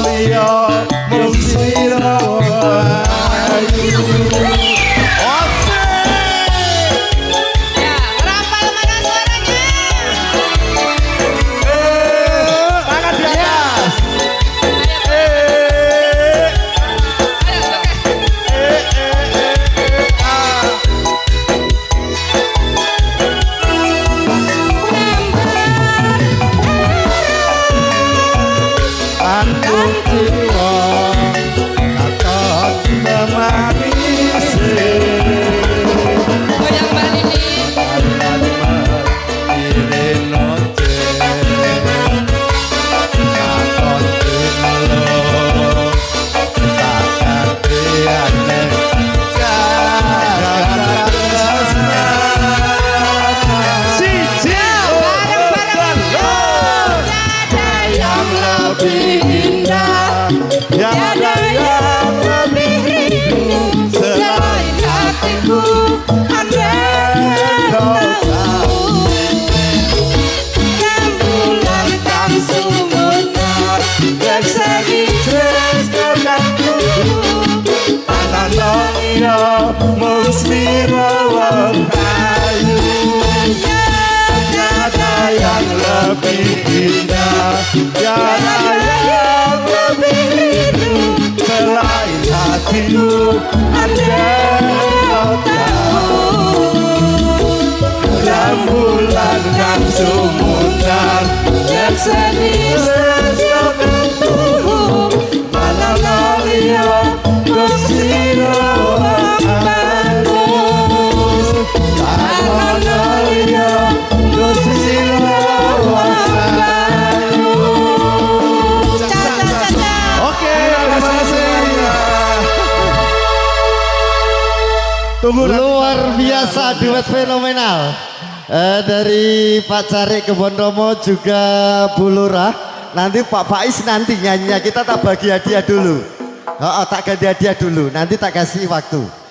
liya mung sira ayu. Tiada yang lebih rindu selain hatiku, andai kau tahu. Rembulan kang sumunar bersegi tresnanku, Anana liya mung sira ayu. tiada Yang lebih indah, tiada yang lebih rindu selain hatiku, andai kau tahu. Rembulan kang sumunar bersegi tresnanku, Anana liya mung sira ayu. Anana liya mung sira ayu. Oke, terima kasih. Tunggu Luar biasa, duet fenomenal. Dari Pak Carik Kebonromo juga Bu Lurah. Nanti Pak Faiz nanti nyanyinya kita tak bagi hadiah dulu. Tak ganti hadiah dulu, nanti tak kasih waktu.